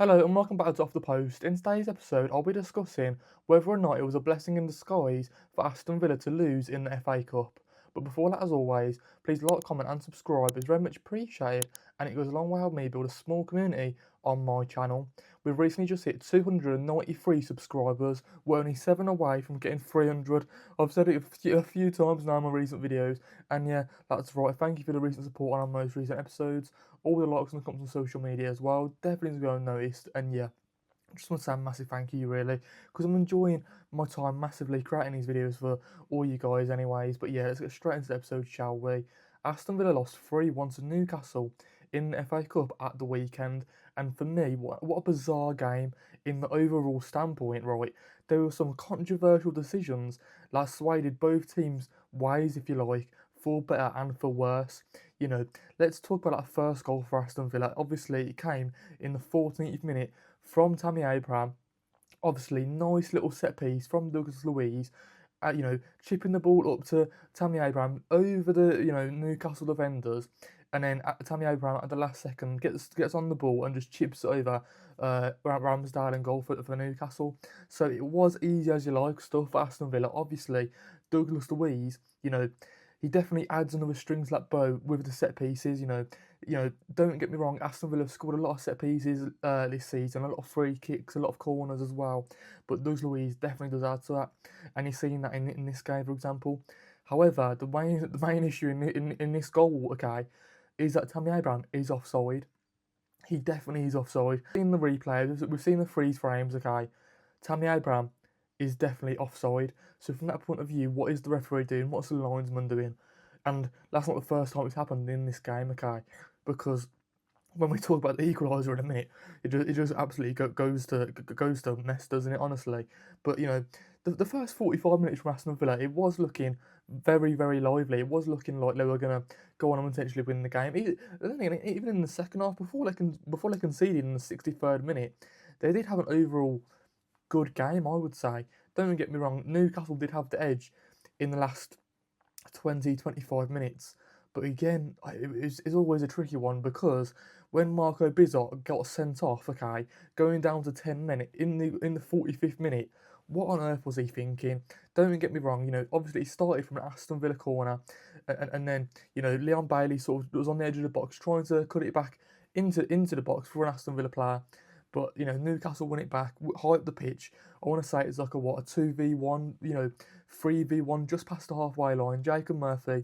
Hello and welcome back to Off the Post. In today's episode, I'll be discussing whether or not it was a blessing in disguise for Aston Villa to lose in the FA Cup. But before that, as always, please like, comment, and subscribe. It's very much appreciated, and it goes a long way to help me build a small community on my channel. We've recently just hit 293 subscribers. We're only 7 away from getting 300. I've said it a few times now in my recent videos, and yeah, that's right. Thank you for the recent support on our most recent episodes. All the likes and the comments on social media as well. Definitely go unnoticed, and yeah. I just want to say a massive thank you, really, because I'm enjoying my time massively creating these videos for all you guys, anyways. But yeah, let's get straight into the episode, shall we? Aston Villa lost 3-1 to Newcastle in the FA Cup at the weekend, and for me, what a bizarre game in the overall standpoint, right? There were some controversial decisions that swayed both teams' ways, if you like, for better and for worse. Let's talk about that first goal for Aston Villa. Obviously, it came in the 14th minute from Tammy Abraham. Obviously, nice little set piece from Douglas Luiz. Chipping the ball up to Tammy Abraham over the Newcastle defenders, and then Tammy Abraham at the last second gets on the ball and just chips it over Ramsdale and goal for Newcastle. So it was easy as you like stuff for Aston Villa. Obviously, Douglas Luiz, he definitely adds another string to that bow with the set pieces. Don't get me wrong, Aston Villa have scored a lot of set pieces this season, a lot of free kicks, a lot of corners as well. But Douglas Luiz definitely does add to that, and you've seen that in this game, for example. However, the main issue in this goal, okay, is that Tammy Abraham is offside. He definitely is offside. We've seen the replay, we've seen the freeze frames, okay. Tammy Abraham is definitely offside. So from that point of view, what is the referee doing? What's the linesman doing? And that's not the first time it's happened in this game, okay? Because when we talk about the equaliser in a minute, it just absolutely goes to mess, doesn't it? Honestly, but the first 45 minutes from Aston Villa, it was looking very very lively. It was looking like they were gonna go on and potentially win the game. Even in the second half, before they conceded in the 63rd minute, they did have an overall good game, I would say. Don't get me wrong, Newcastle did have the edge in the last 20-25 minutes. But again, it's always a tricky one because when Marco Bizot got sent off, okay, going down to 10 men in the 45th minute, what on earth was he thinking? Don't get me wrong, obviously he started from an Aston Villa corner, and then Leon Bailey sort of was on the edge of the box trying to cut it back into the box for an Aston Villa player. But Newcastle won it back, high up the pitch. I want to say it's like a 2v1, 3v1 just past the halfway line. Jacob Murphy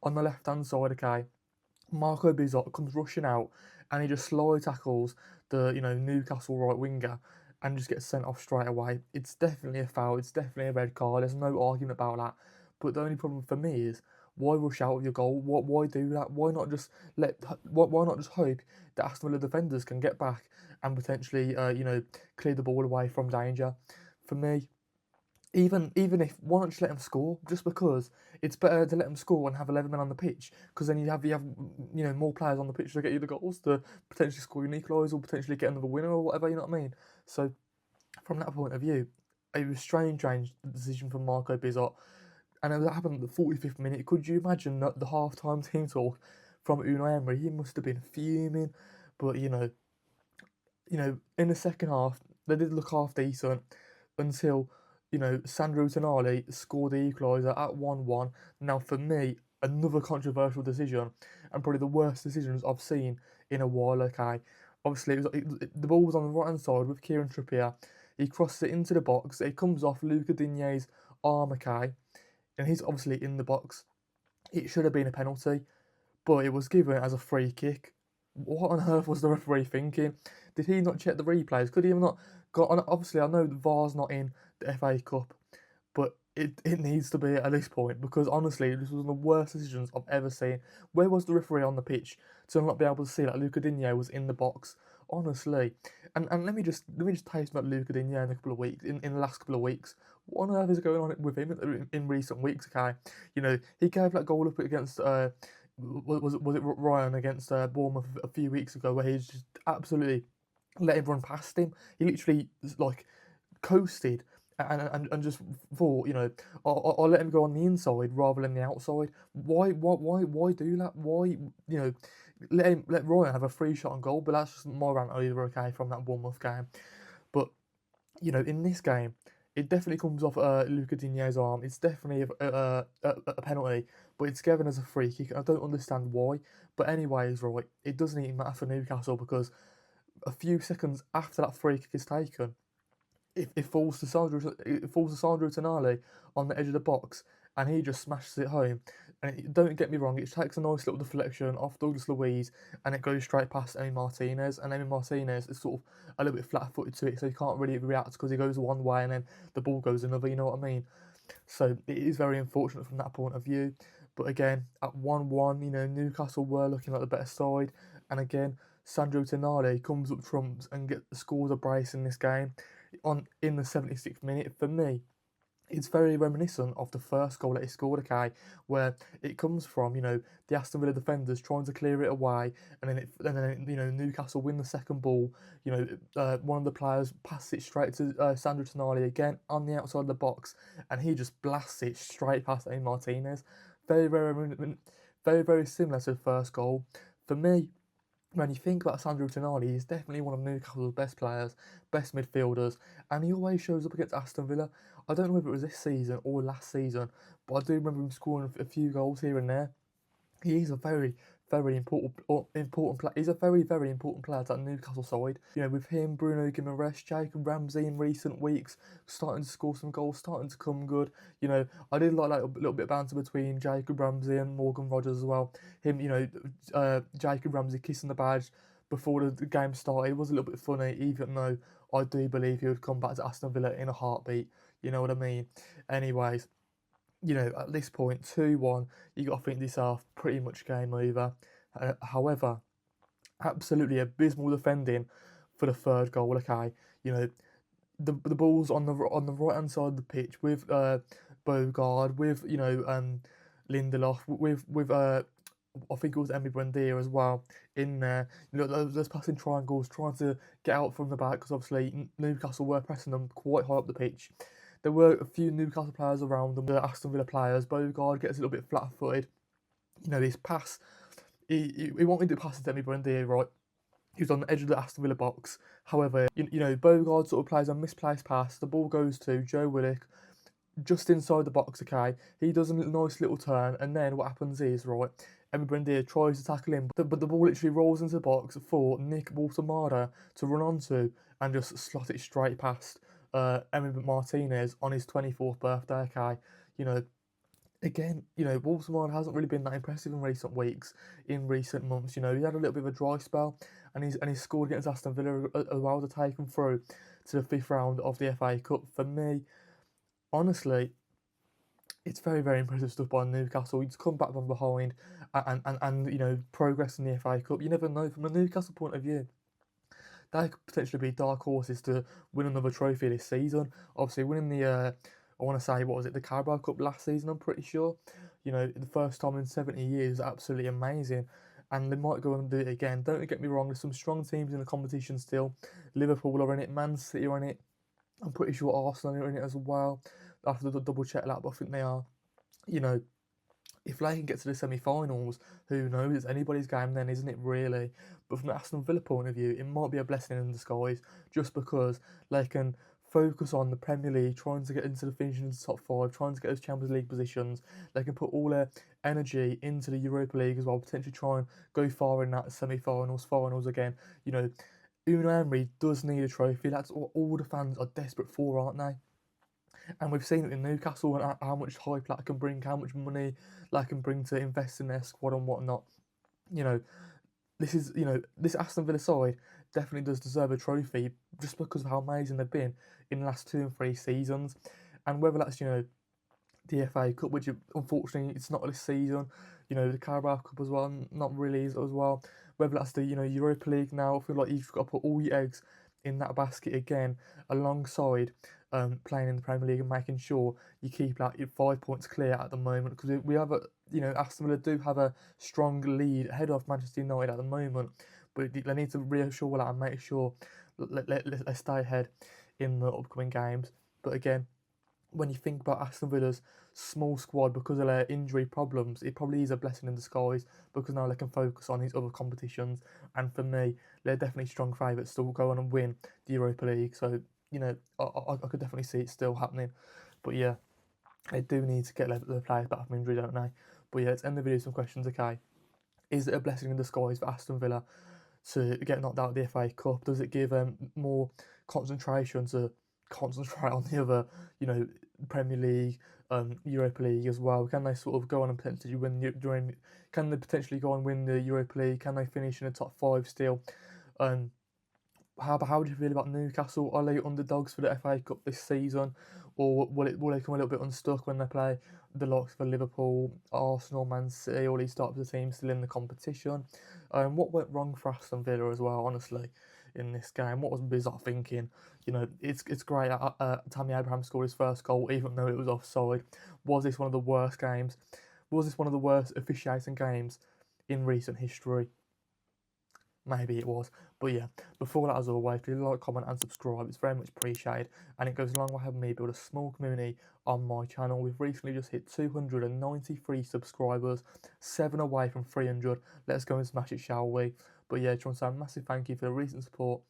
on the left hand side, okay. Marco Bizot comes rushing out and he just slowly tackles the Newcastle right winger and just gets sent off straight away. It's definitely a foul. It's definitely a red card. There's no argument about that. But the only problem for me is why rush out with your goal? Why do that? Why not just Why not just hope that Aston Villa defenders can get back and potentially clear the ball away from danger? For me, even if why not just let them score? Just because it's better to let them score and have 11 men on the pitch, because then you have more players on the pitch to get you the goals to potentially score an equaliser or potentially get another winner or whatever. You know what I mean? So from that point of view, it was strange decision from Marco Bizot, and that happened at the 45th minute. Could you imagine the half-time team talk from Unai Emery? He must have been fuming, but in the second half they did look half decent until Sandro Tonali scored the equaliser at 1-1. Now, for me, another controversial decision, and probably the worst decisions I've seen in a while, okay? Obviously, the ball was on the right-hand side with Kieran Trippier. He crosses it into the box. It comes off Luca Digne's arm, okay? And he's obviously in the box. It should have been a penalty, but it was given as a free kick. What on earth was the referee thinking? Did he not check the replays? Could he have not got on? Obviously, I know the VAR's not in the FA Cup, but it needs to be at this point because honestly, this was one of the worst decisions I've ever seen. Where was the referee on the pitch to not be able to see that Luca Digne was in the box? Honestly, and let me just tell you about Luca Digne in a couple of weeks, in the last couple of weeks. What on earth is going on with him in recent weeks? Okay, he gave that goal up against was it Ryan against Bournemouth a few weeks ago where he's just absolutely let him run past him. He literally like coasted and just thought, I'll let him go on the inside rather than the outside. Why do that? Why, let Ryan have a free shot on goal, but that's just my rant over, okay, from that Bournemouth game. But, in this game, it definitely comes off Luca Digne's arm. It's definitely a penalty, but it's given as a free kick. I don't understand why. But anyways, right, it doesn't even matter for Newcastle because a few seconds after that free kick is taken, it falls to Sandro Tonali on the edge of the box, and he just smashes it home. And don't get me wrong, it takes a nice little deflection off Douglas Luiz, and it goes straight past Emi Martinez. And Emi Martinez is sort of a little bit flat-footed to it, so he can't really react because he goes one way and then the ball goes another. You know what I mean? So it is very unfortunate from that point of view. But again, at 1-1, Newcastle were looking like the better side, and again, Sandro Tonali comes up trumps and scores a brace in this game in the 76th minute. For me, it's very reminiscent of the first goal that he scored, okay, where it comes from, the Aston Villa defenders trying to clear it away, and then Newcastle win the second ball. One of the players passes it straight to Sandro Tonali again on the outside of the box, and he just blasts it straight past Amy Martinez. Very, very, very similar to the first goal. For me, when you think about Sandro Tonali, he's definitely one of Newcastle's best players, best midfielders, and he always shows up against Aston Villa. I don't know whether it was this season or last season, but I do remember him scoring a few goals here and there. He is a very, very important player. He's a very, very important player to that Newcastle side. With him, Bruno Guimaraes, Jacob Ramsey in recent weeks, starting to score some goals, starting to come good. I did like that little bit of banter between Jacob Ramsey and Morgan Rogers as well. Him, Jacob Ramsey kissing the badge before the game started was a little bit funny, even though I do believe he would come back to Aston Villa in a heartbeat. You know what I mean? Anyways, at this point, 2-1, you got to think this half pretty much game over. However, absolutely abysmal defending for the third goal. Okay, the ball's on the right hand side of the pitch with Bogard, with Lindelof, with I think it was Emi Buendia as well in there. Those passing triangles trying to get out from the back because obviously Newcastle were pressing them quite high up the pitch. There were a few Newcastle players around them, the Aston Villa players. Bogard gets a little bit flat-footed. This pass, he wanted to pass it to Emi Buendia, right? He was on the edge of the Aston Villa box. However, Bogard sort of plays a misplaced pass. The ball goes to Joe Willock, just inside the box, okay? He does a nice little turn, and then what happens is, right, Emi Buendia tries to tackle him, but the ball literally rolls into the box for Nick Walter-Mada to run onto and just slot it straight past Emi Martinez on his 24th birthday, okay? Again, Walter-Mada hasn't really been that impressive in recent weeks, in recent months. He had a little bit of a dry spell, and he's scored against Aston Villa as well to take him through to the 5th round of the FA Cup. For me, honestly, it's very, very impressive stuff by Newcastle. He's come back from behind and progress in the FA Cup. You never know, from a Newcastle point of view, they could potentially be dark horses to win another trophy this season. Obviously, winning the, I want to say, what was it, the Carabao Cup last season, I'm pretty sure. The first time in 70 years, absolutely amazing. And they might go and do it again. Don't get me wrong, there's some strong teams in the competition still. Liverpool are in it, Man City are in it. I'm pretty sure Arsenal are in it as well. I have to double check that, but I think they are. If they can get to the semi-finals, who knows? It's anybody's game then, isn't it, really? But from the Aston Villa point of view, it might be a blessing in disguise, just because they can focus on the Premier League, trying to get into the finishing into the top 5, trying to get those Champions League positions. They can put all their energy into the Europa League as well, potentially try and go far in that semi-finals, finals again. Unai Emery does need a trophy. That's what all the fans are desperate for, aren't they? And we've seen it in Newcastle and how much hype that can bring, how much money that can bring to invest in their squad and whatnot. This Aston Villa side definitely does deserve a trophy just because of how amazing they've been in the last 2 and 3 seasons. And whether that's, the FA Cup, which unfortunately it's not this season, the Carabao Cup as well, not really as well. Whether that's the, Europa League now, I feel like you've got to put all your eggs in that basket again, alongside playing in the Premier League and making sure you keep your 5 points clear at the moment, because we have Aston Villa do have a strong lead ahead of Manchester United at the moment, but they need to reassure that and make sure let's stay ahead in the upcoming games. But again, when you think about Aston Villa's small squad because of their injury problems, it probably is a blessing in disguise because now they can focus on these other competitions. And for me, they're definitely strong favourites to go on and win the Europa League. So, you know, I could definitely see it still happening. But yeah, they do need to get the players back from injury, don't they? But yeah, let's end the video with some questions, okay? Is it a blessing in disguise for Aston Villa to get knocked out of the FA Cup? Does it give them more concentration to concentrate on the other, Premier League, Europa League as well? Can they sort of go on and potentially Can they potentially go and win the Europa League? Can they finish in the top 5 still? How do you feel about Newcastle? Are they underdogs for the FA Cup this season, or will they come a little bit unstuck when they play the likes of Liverpool, Arsenal, Man City, all these types of teams still in the competition? What went wrong for Aston Villa as well, honestly, in this game? What was Bizarre thinking? It's great. Tammy Abraham scored his first goal, even though it was offside. Was this one of the worst games? Was this one of the worst officiating games in recent history? Maybe it was. But yeah, before that, as always, please like, comment, and subscribe. It's very much appreciated, and it goes a long way helping me build a small community on my channel. We've recently just hit 293 subscribers, 7 away from 300. Let's go and smash it, shall we? But yeah, just want to say a massive thank you for the recent support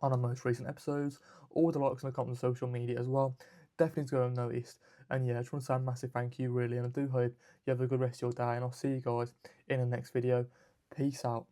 on our most recent episodes, all the likes and the comments on social media as well. Definitely to go unnoticed. And yeah, I just want to say a massive thank you, really, and I do hope you have a good rest of your day, and I'll see you guys in the next video. Peace out.